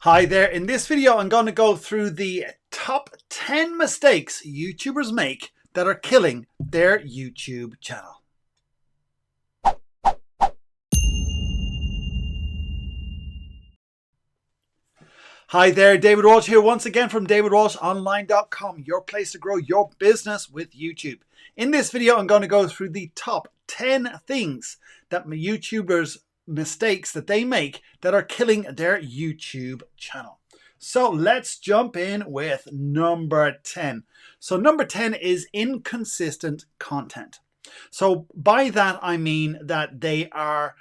Hi there, in this video I'm going to go through the top 10 mistakes YouTubers make that are killing their YouTube channel. Hi there, David Walsh here once again from davidwalshonline.com, your place to grow your business with YouTube. In this video I'm going to go through the top 10 things that YouTubers mistakes that they make that are killing their YouTube channel. So let's jump in with number 10. So number 10 is inconsistent content. So by that I mean that they are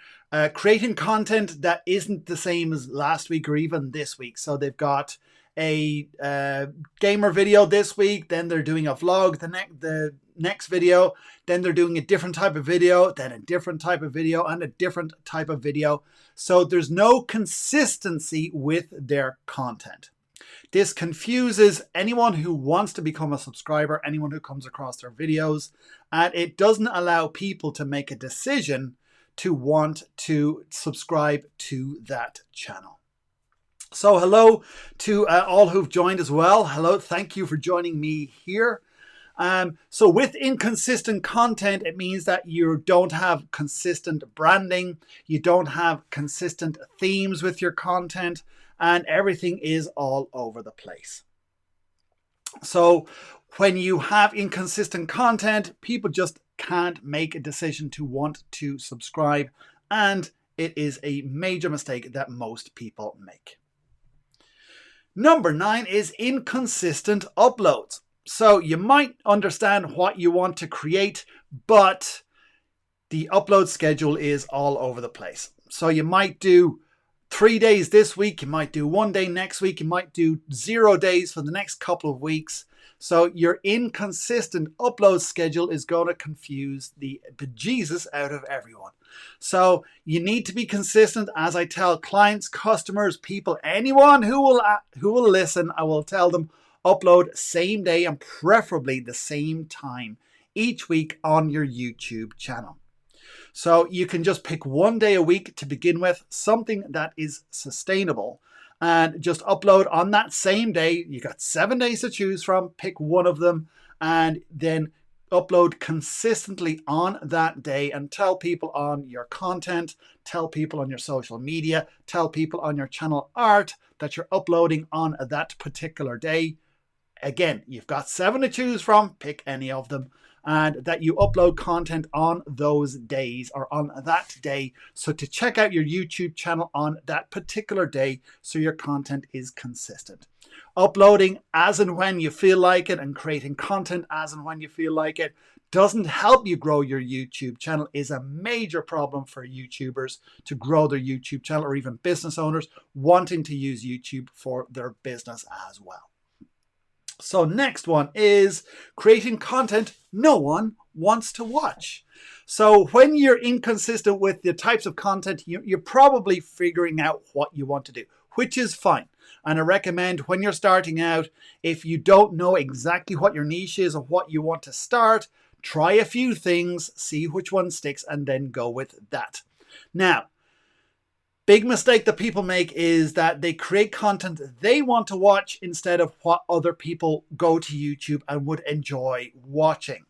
creating content that isn't the same as last week or even this week. So they've got a gamer video this week, then they're doing a vlog the next video, then they're doing a different type of video, then a different type of video, and a different type of video. So there's no consistency with their content. This confuses anyone who wants to become a subscriber, anyone who comes across their videos, and it doesn't allow people to make a decision to want to subscribe to that channel. So hello to all who've joined as well. Hello, thank you for joining me here. So with inconsistent content, it means that you don't have consistent branding, you don't have consistent themes with your content, and everything is all over the place. So when you have inconsistent content, people just can't make a decision to want to subscribe, and it is a major mistake that most people make. Number 9 is inconsistent uploads. So you might understand what you want to create, but the upload schedule is all over the place. So you might do 3 days this week, you might do 1 day next week, you might do 0 days for the next couple of weeks. So your inconsistent upload schedule is going to confuse the bejesus out of everyone. So you need to be consistent. As I tell clients, customers, people, anyone who will listen, I will tell them upload same day and preferably the same time each week on your YouTube channel. So you can just pick 1 day a week to begin with, something that is sustainable, and just upload on that same day. You got 7 days to choose from, pick one of them, and then upload consistently on that day and tell people on your content, tell people on your social media, tell people on your channel art that you're uploading on that particular day. Again, you've got 7 to choose from, pick any of them, and that you upload content on those days or on that day. So to check out your YouTube channel on that particular day so your content is consistent. Uploading as and when you feel like it and creating content as and when you feel like it doesn't help you grow your YouTube channel, is a major problem for YouTubers to grow their YouTube channel, or even business owners wanting to use YouTube for their business as well. So next one is creating content no one wants to watch. So when you're inconsistent with the types of content, you're probably figuring out what you want to do, which is fine. And I recommend when you're starting out, if you don't know exactly what your niche is or what you want to start, try a few things, see which one sticks, and then go with that. Now, big mistake that people make is that they create content they want to watch instead of what other people go to YouTube and would enjoy watching.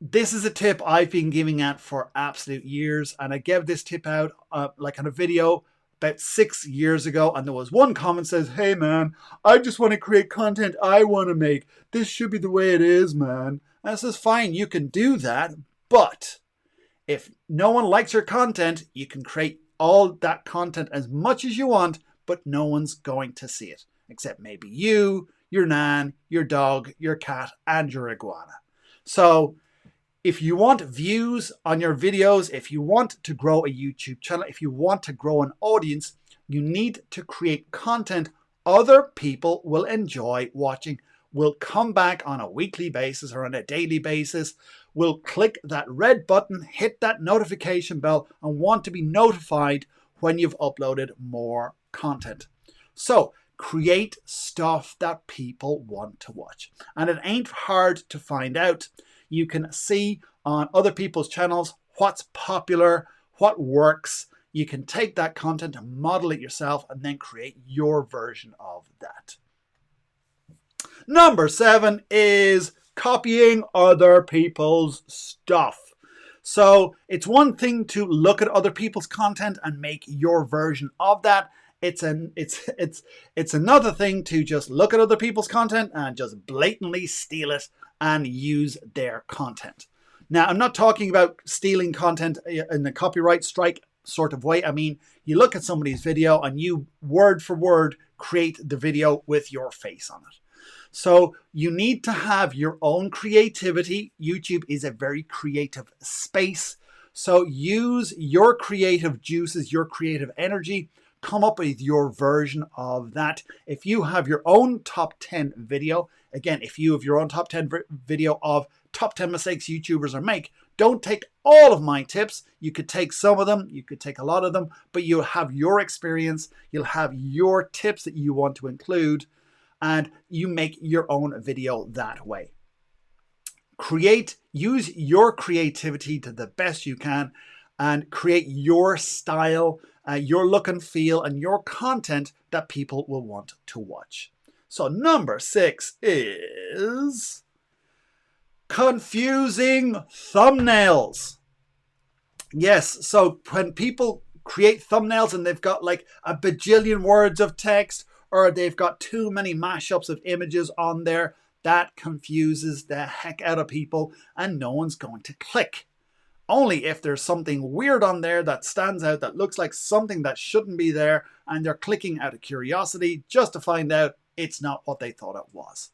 This is a tip I've been giving out for absolute years, and I gave this tip out like on a video about 6 years ago, and there was one comment says, "Hey man, I just want to create content I want to make. This should be the way it is, man." And I says, fine, you can do that, but if no one likes your content, you can create all that content as much as you want, but no one's going to see it, except maybe you, your nan, your dog, your cat, and your iguana. So if you want views on your videos, if you want to grow a YouTube channel, if you want to grow an audience, you need to create content other people will enjoy watching, will come back on a weekly basis or on a daily basis, will click that red button, hit that notification bell, and want to be notified when you've uploaded more content. So create stuff that people want to watch. And it ain't hard to find out. You can see on other people's channels what's popular, what works. you can take that content and model it yourself and then create your version of that. Number 7 is copying other people's stuff. So it's one thing to look at other people's content and make your version of that. It's another thing to just look at other people's content and just blatantly steal it and use their content. Now, I'm not talking about stealing content in a copyright strike sort of way. I mean, you look at somebody's video and you word for word create the video with your face on it. So you need to have your own creativity. YouTube is a very creative space. So use your creative juices, your creative energy. Come up with your version of that. If you have your own top 10 video, again, if you have your own top 10 video of top 10 mistakes YouTubers are make, don't take all of my tips. You could take some of them, you could take a lot of them, but you'll have your experience, you'll have your tips that you want to include, and you make your own video that way. Use your creativity to the best you can and create your style, your look and feel, and your content that people will want to watch. So number 6 is confusing thumbnails. Yes, so when people create thumbnails and they've got like a bajillion words of text, or they've got too many mashups of images on there, that confuses the heck out of people and no one's going to click. Only if there's something weird on there that stands out, that looks like something that shouldn't be there, and they're clicking out of curiosity just to find out it's not what they thought it was.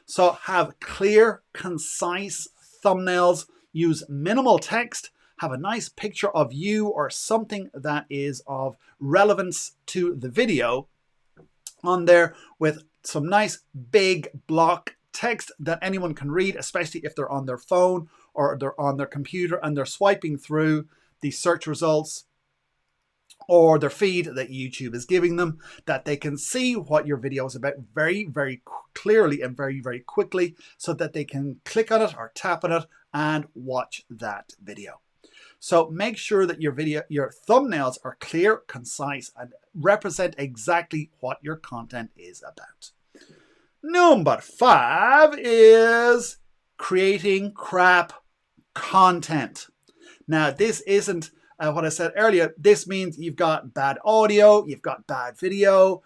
So have clear, concise thumbnails, use minimal text, have a nice picture of you or something that is of relevance to the video on there with some nice big block text that anyone can read, especially if they're on their phone or they're on their computer and they're swiping through the search results or their feed that YouTube is giving them, that they can see what your video is about very, very clearly and very, very quickly, so that they can click on it or tap on it and watch that video. So make sure that your thumbnails are clear, concise, and represent exactly what your content is about. Number 5 is creating crap content. Now, this isn't what I said earlier. This means you've got bad audio, you've got bad video,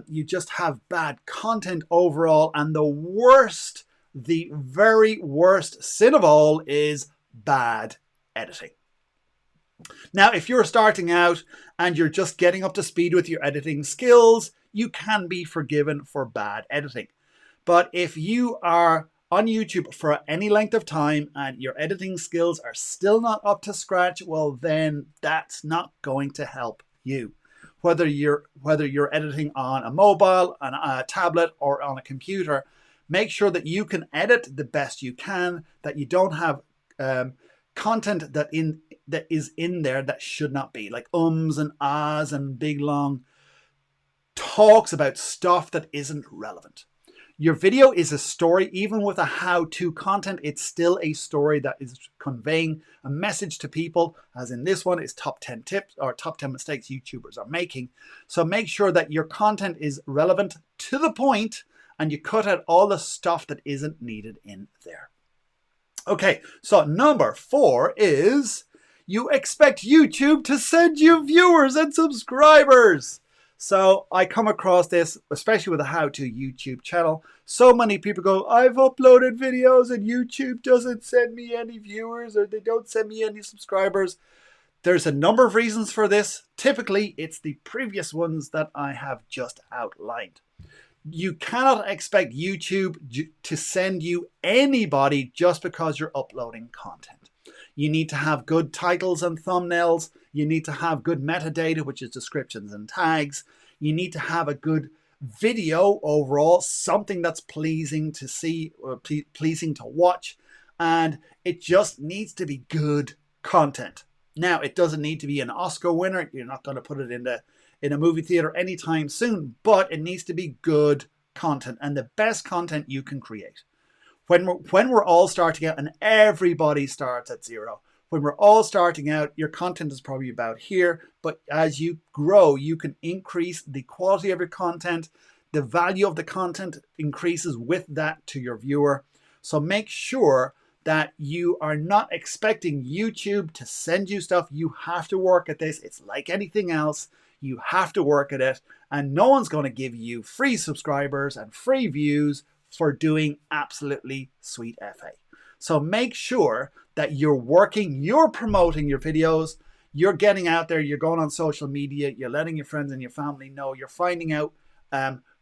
you just have bad content overall, and the very worst sin of all is bad editing. Now, if you're starting out and you're just getting up to speed with your editing skills, you can be forgiven for bad editing. But if you are on YouTube for any length of time and your editing skills are still not up to scratch, well, then that's not going to help you. Whether you're editing on a mobile, on a tablet, or on a computer, make sure that you can edit the best you can, that you don't have content that is in there that should not be, like ums and ahs and big long talks about stuff that isn't relevant. Your video is a story. Even with a how-to content, it's still a story that is conveying a message to people, as in this one is top 10 tips or top 10 mistakes YouTubers are making. So make sure that your content is relevant, to the point, and you cut out all the stuff that isn't needed in there. Okay, so number 4 is you expect YouTube to send you viewers and subscribers. So I come across this, especially with a how-to YouTube channel. So many people go, I've uploaded videos and YouTube doesn't send me any viewers, or they don't send me any subscribers. There's a number of reasons for this. Typically, it's the previous ones that I have just outlined. You cannot expect YouTube to send you anybody just because you're uploading content. You need to have good titles and thumbnails. You need to have good metadata, which is descriptions and tags. You need to have a good video overall, something that's pleasing to see or pleasing to watch. And it just needs to be good content. Now, it doesn't need to be an Oscar winner. You're not going to put it in a movie theater anytime soon, but it needs to be good content and the best content you can create. When we're all starting out, and everybody starts at zero, when we're all starting out, your content is probably about here, but as you grow, you can increase the quality of your content. The value of the content increases with that to your viewer. So make sure that you are not expecting YouTube to send you stuff. You have to work at this. It's like anything else. You have to work at it, and no one's going to give you free subscribers and free views for doing absolutely sweet FA. So make sure that you're working, you're promoting your videos, you're getting out there, you're going on social media, you're letting your friends and your family know, you're finding out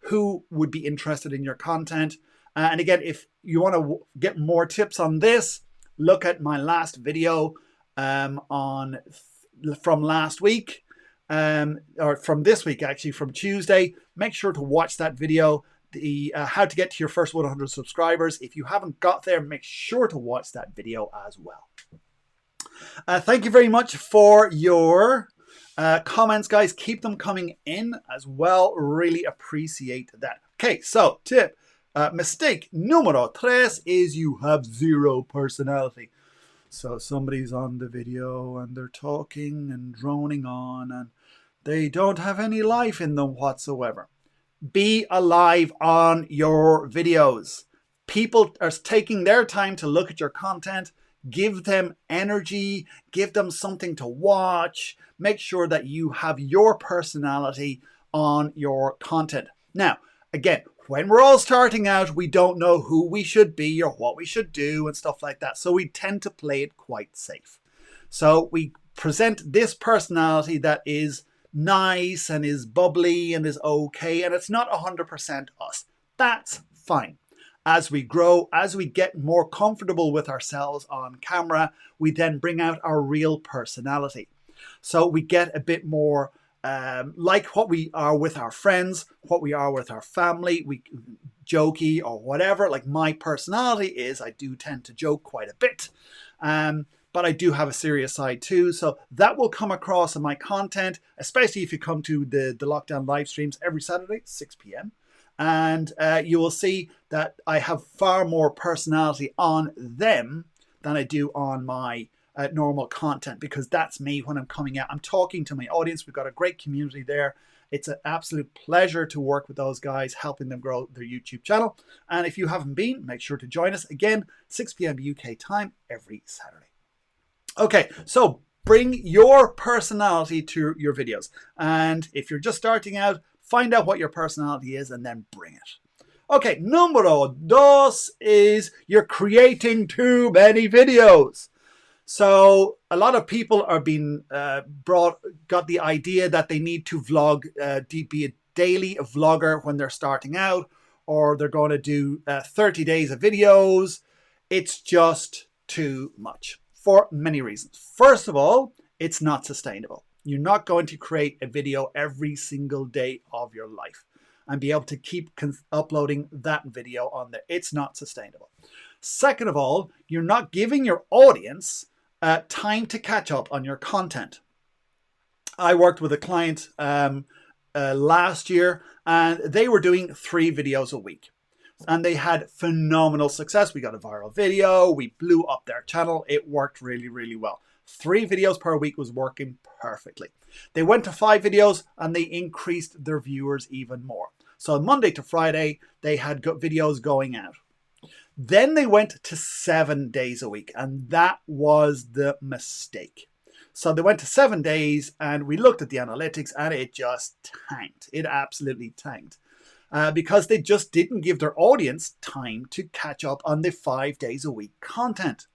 who would be interested in your content. And again, if you want to get more tips on this, look at my last video from last week, or from this week actually, from Tuesday. Make sure to watch that video. The how to get to your first 100 subscribers. If you haven't got there, make sure to watch that video as well. Thank you very much for your comments, guys. Keep them coming in as well. Really appreciate that. Okay, so tip mistake numero tres is you have zero personality. So somebody's on the video and they're talking and droning on and they don't have any life in them whatsoever. Be alive on your videos. People are taking their time to look at your content. Give them energy. Give them something to watch. Make sure that you have your personality on your content. Now, again, when we're all starting out, we don't know who we should be or what we should do and stuff like that. So we tend to play it quite safe. So we present this personality that is nice and is bubbly and is okay, and it's not 100% us. That's fine. As we grow, as we get more comfortable with ourselves on camera, we then bring out our real personality. So we get a bit more like what we are with our friends, what we are with our family, we jokey or whatever. Like my personality is, I do tend to joke quite a bit. But I do have a serious side too. So that will come across in my content, especially if you come to the Lockdown live streams every Saturday, 6 p.m. And you will see that I have far more personality on them than I do on my normal content, because that's me when I'm coming out. I'm talking to my audience. We've got a great community there. It's an absolute pleasure to work with those guys, helping them grow their YouTube channel. And if you haven't been, make sure to join us again, 6 p.m. UK time every Saturday. Okay, so bring your personality to your videos. And if you're just starting out, find out what your personality is and then bring it. Okay, numero dos is you're creating too many videos. So a lot of people are being got the idea that they need to vlog, be a daily vlogger when they're starting out, or they're going to do 30 days of videos. It's just too much for many reasons. First of all, it's not sustainable. You're not going to create a video every single day of your life and be able to keep uploading that video on there. It's not sustainable. Second of all, you're not giving your audience time to catch up on your content. I worked with a client last year, and they were doing 3 videos a week. And they had phenomenal success. We got a viral video. We blew up their channel. It worked really, really well. 3 videos per week was working perfectly. They went to 5 videos and they increased their viewers even more. So Monday to Friday, they had videos going out. Then they went to 7 days a week, and that was the mistake. So they went to 7 days, and we looked at the analytics, and it just tanked. It absolutely tanked. Because they just didn't give their audience time to catch up on the 5 days a week content.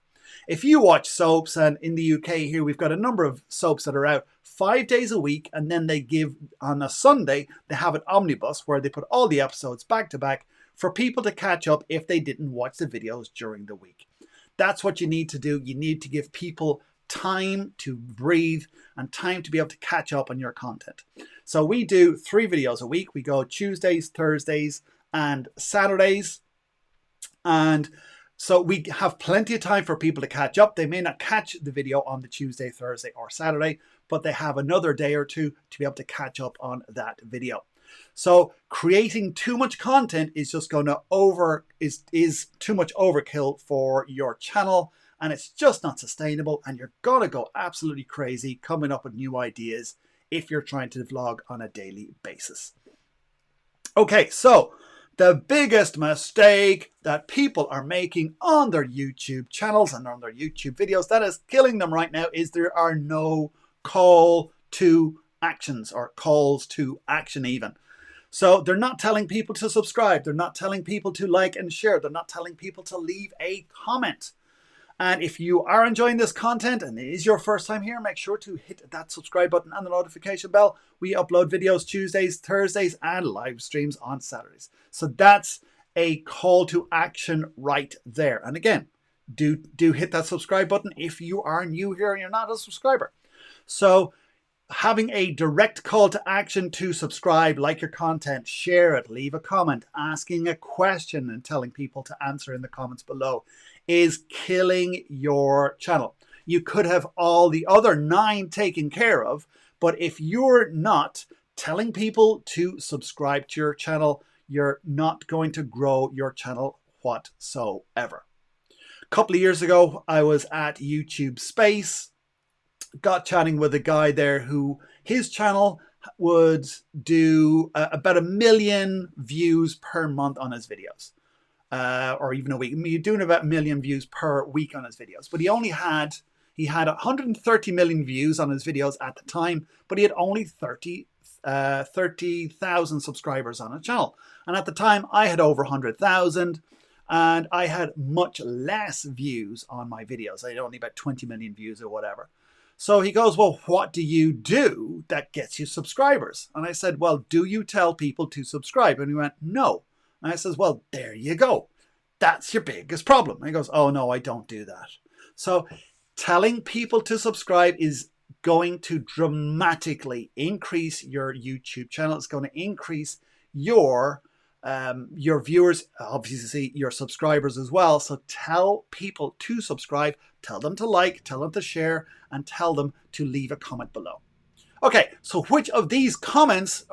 If you watch soaps, and in the UK here, we've got a number of soaps that are out 5 days a week, and then they give, on a Sunday, they have an omnibus where they put all the episodes back to back for people to catch up if they didn't watch the videos during the week. That's what you need to do. You need to give people time to breathe and time to be able to catch up on your content. So we do 3 videos a week. We go Tuesdays, Thursdays, and Saturdays. And so we have plenty of time for people to catch up. They may not catch the video on the Tuesday, Thursday, or Saturday, but they have another day or two to be able to catch up on that video. So creating too much content is just going to is too much overkill for your channel, and it's just not sustainable, and you're gonna go absolutely crazy coming up with new ideas if you're trying to vlog on a daily basis. Okay, so the biggest mistake that people are making on their YouTube channels and on their YouTube videos that is killing them right now is there are no call to actions or calls to action even. So they're not telling people to subscribe. They're not telling people to like and share. They're not telling people to leave a comment. And if you are enjoying this content and it is your first time here, make sure to hit that subscribe button and the notification bell. We upload videos Tuesdays, Thursdays, and live streams on Saturdays. So that's a call to action right there. And again, do hit that subscribe button if you are new here and you're not a subscriber. So having a direct call to action to subscribe, like your content, share it, leave a comment, asking a question and telling people to answer in the comments below is killing your channel. You could have all the other 9 taken care of, but if you're not telling people to subscribe to your channel, you're not going to grow your channel whatsoever. A couple of years ago, I was at YouTube Space, got chatting with a guy there who his channel would do about 1 million views per month on his videos, or even a week. He's doing about 1 million views per week on his videos, but he had 130 million views on his videos at the time, but he had only 30,000 subscribers on his channel. And at the time I had over 100,000 and I had much less views on my videos. I had only about 20 million views or whatever. So he goes, well, what do you do that gets you subscribers? And I said, well, do you tell people to subscribe? And he went, no. And I says, well, there you go. That's your biggest problem. And he goes, oh, no, I don't do that. So telling people to subscribe is going to dramatically increase your YouTube channel. It's going to increase your viewers, obviously your subscribers as well. So tell people to subscribe, tell them to like, tell them to share, and tell them to leave a comment below. Okay, so which of these tips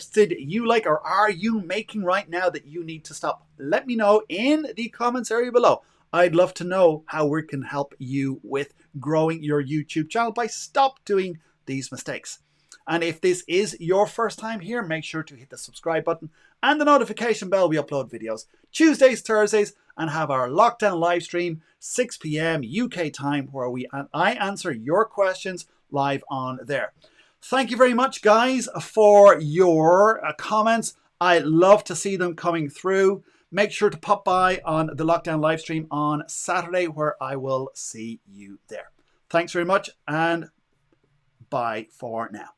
did you like or are you making right now that you need to stop? Let me know in the comments area below. I'd love to know how we can help you with growing your YouTube channel by stop doing these mistakes. And if this is your first time here, make sure to hit the subscribe button and the notification bell. We upload videos Tuesdays, Thursdays, and have our lockdown live stream 6 p.m. UK time where I answer your questions live on there. Thank you very much, guys, for your comments. I love to see them coming through. Make sure to pop by on the lockdown live stream on Saturday where I will see you there. Thanks very much and bye for now.